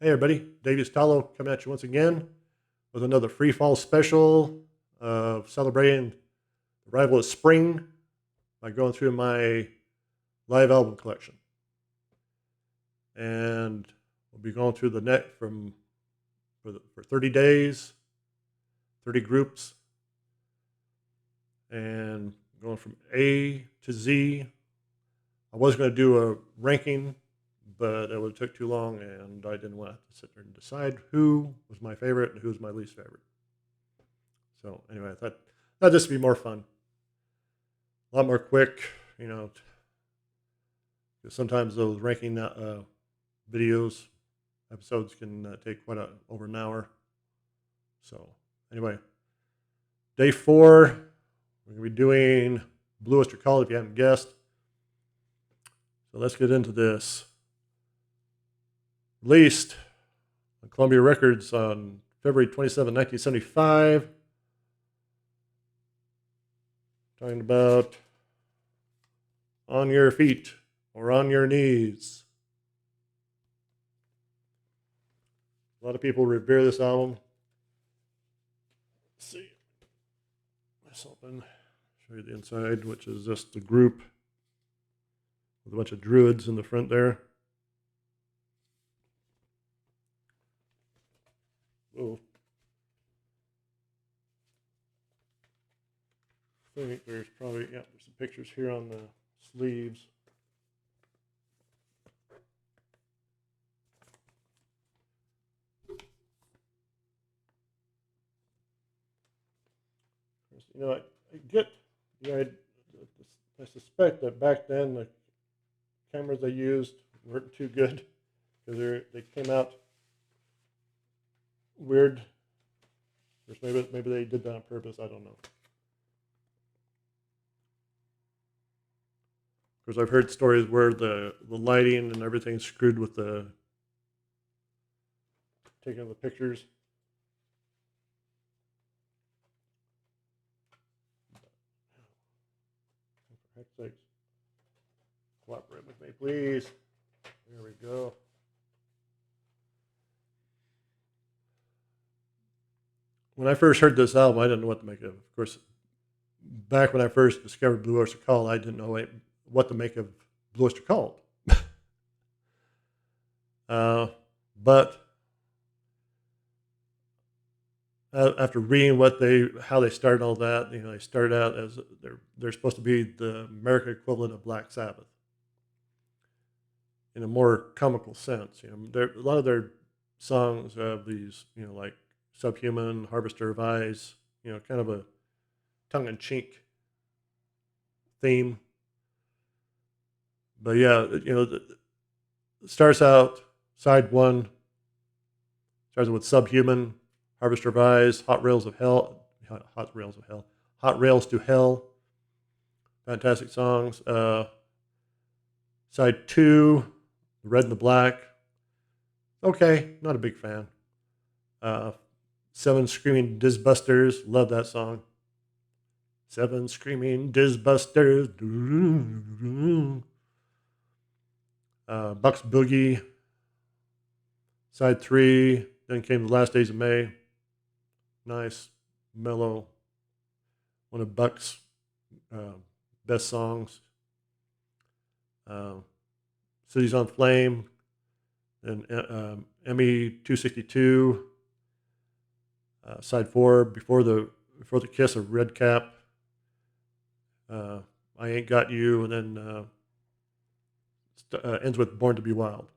Hey everybody, Davies Tallow coming at you once again with another Freefall special celebrating the arrival of spring by going through my live album collection. And we'll be going through the net for 30 days, 30 groups, and going from A to Z. I was going to do a ranking, but it would have took too long, and I didn't want to sit there and decide who was my favorite and who was my least favorite. So anyway, I thought that'd just be more fun, a lot more quick, you know. 'Cause sometimes those ranking videos episodes can take over an hour. So anyway, day 4, we're gonna be doing Blue Oyster Cult if you haven't guessed. So let's get into this. Released on Columbia Records on February 27, 1975. Talking about On Your Feet or On Your Knees. A lot of people revere this album. Let's see. This open. Show you the inside, which is just the group with a bunch of druids in the front there. Oh. I think there's probably, there's some pictures here on the sleeves. You know, I suspect that back then the cameras they used weren't too good because they came out weird. Maybe they did that on purpose. I don't know. Because I've heard stories where the lighting and everything's screwed with the taking of the pictures. For heck's sakes, cooperate with me, please. There we go. When I first heard this album, I didn't know what to make of it. Of course, back when I first discovered Blue Oyster Cult, I didn't know what to make of Blue Oyster Cult. But after reading how they started all that, they started out as they're supposed to be the American equivalent of Black Sabbath in a more comical sense. A lot of their songs have these, like Subhuman, Harvester of Eyes, kind of a tongue-in-cheek theme. But yeah, it starts out side 1, starts with Subhuman, Harvester of Eyes, Hot Rails to Hell. Fantastic songs. Side 2, The Red and the Black. Okay, not a big fan. 7 Screaming Dizbusters. Love that song. 7 Screaming Dizbusters. Buck's Boogie. Side 3. Then came The Last Days of May. Nice, mellow. One of Buck's best songs. Cities on Flame. And ME 262. Side 4, Before the Kiss of Red Cap. I Ain't Got You, and then ends with Born to Be Wild.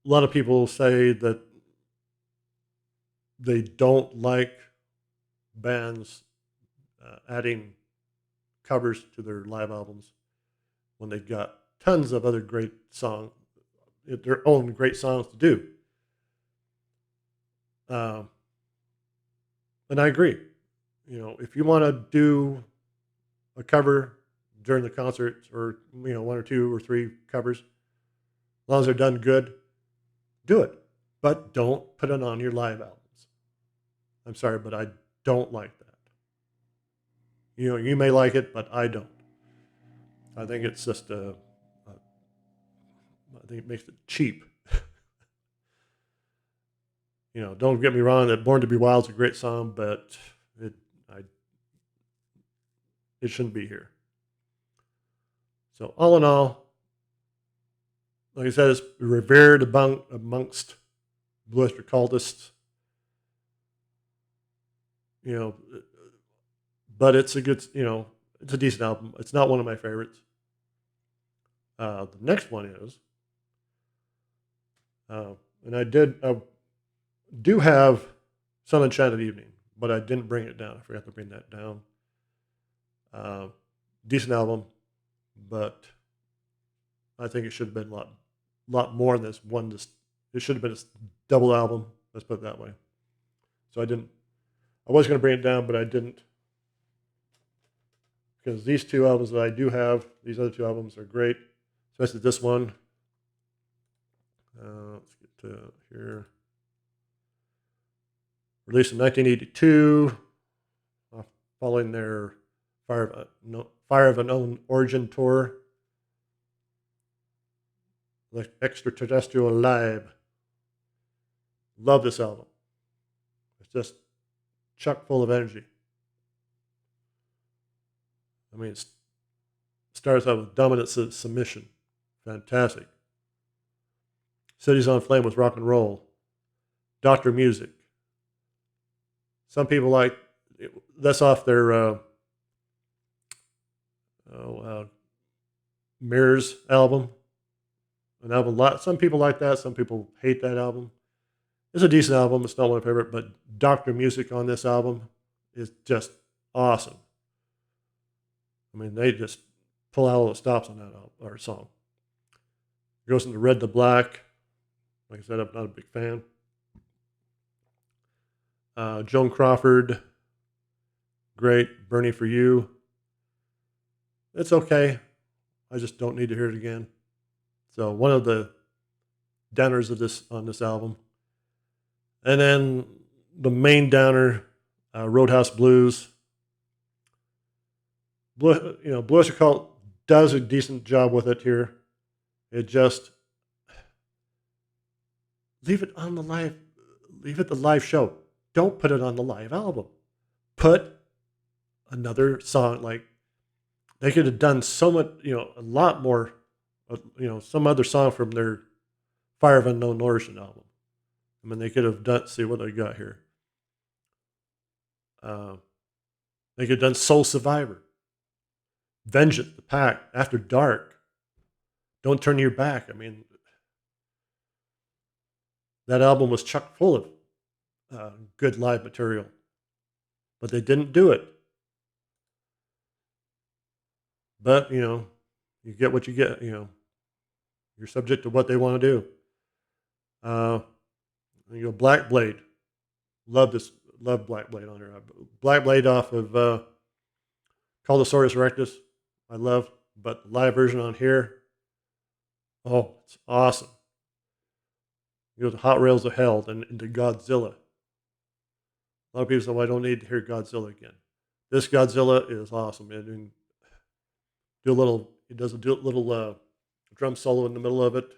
A lot of people say that they don't like bands adding covers to their live albums when they've got tons of other great songs, their own great songs to do. And I agree. If you want to do a cover during the concert, or 1 or 2 or 3 covers, as long as they're done good, do it. But don't put it on your live albums. I'm sorry, but I don't like that. You may like it, but I don't. I think it's just I think it makes it cheap. Don't get me wrong, that Born to Be Wild is a great song, but it I, it shouldn't be here. So all in all, like I said, it's revered amongst Blue Oyster cultists. You know, but it's a good, it's a decent album. It's not one of my favorites. The next one is, and I do have Sun Enchanted Evening, but I didn't bring it down. I forgot to bring that down. Decent album, but I think it should have been lot more than this one. It should have been a double album. Let's put it that way. So I didn't. I was going to bring it down, but I didn't, because these two albums that I do have, these other two albums are great, especially this one. Let's get to here. Released in 1982, following their Fire of Unknown Origin tour. The Extraterrestrial Lab. Love this album. It's just chock full of energy. I mean, it starts out with Dominant Submission. Fantastic. Cities on Flame with Rock and Roll. Doctor Music. Some people like, that's off their Mirrors album. An album, some people like that, some people hate that album. It's a decent album, it's not my favorite, but Doctor Music on this album is just awesome. I mean, they just pull out all the stops on that album, or song. It goes into Red to Black. Like I said, I'm not a big fan. Joan Crawford, great. Bernie for You. It's okay. I just don't need to hear it again. So one of the downers of on this album. And then the main downer, Roadhouse Blues. Blue Oyster Cult does a decent job with it here. It just leave it the live show. Don't put it on the live album. Put another song, like they could have done so much, a lot more, some other song from their Fire of Unknown Origin album. I mean, they could have done, see what I got here. They could have done Soul Survivor, Vengeance, The Pact, After Dark, Don't Turn Your Back. I mean, that album was chock full of good live material, but they didn't do it. But, you get what you get, you're subject to what they want to do. Black Blade. Love Black Blade on here. Black Blade off of Caldosaurus Rectus. I love, but the live version on here, oh, it's awesome. You go to Hot Rails of Hell, then into Godzilla. A lot of people say, well, I don't need to hear Godzilla again. This Godzilla is awesome. And it does a little drum solo in the middle of it.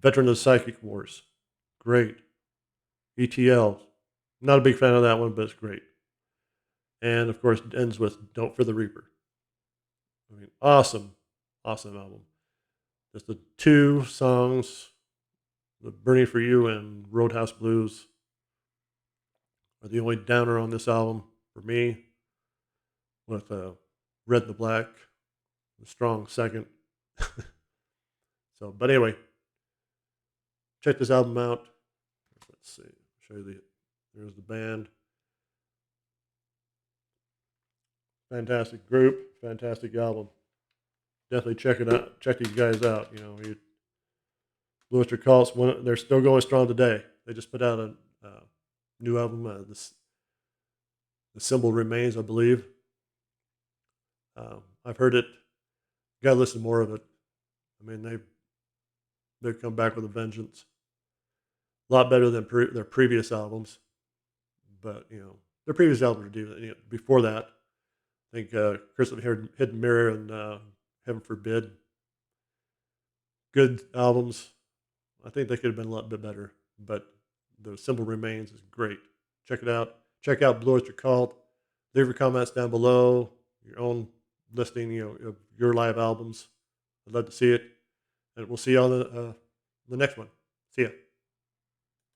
Veteran of the Psychic Wars. Great. ETL. Not a big fan of that one, but it's great. And of course, it ends with Don't for the Reaper. I mean, awesome album. Just the two songs, the Burning for You and Roadhouse Blues, are the only downer on this album for me, with Red and the Black, a strong second. But anyway, check this album out. Let's see, show you there's the band. Fantastic group, fantastic album. Definitely check it out. Check these guys out. Blue Oyster Cult's they're still going strong today. They just put out a new album. The Symbol Remains, I believe. I've heard it. Got to listen more of it. I mean, they've come back with a vengeance. A lot better than their previous albums. But their previous albums were decent. Before that, I think Curse of Hidden Mirror and Heaven Forbid good albums. I think they could have been a lot bit better, but The Simple Remains is great. Check it out. Check out Blue Oyster Cult. Leave your comments down below. Your own listing, of your live albums. I'd love to see it, and we'll see you on the next one. See ya.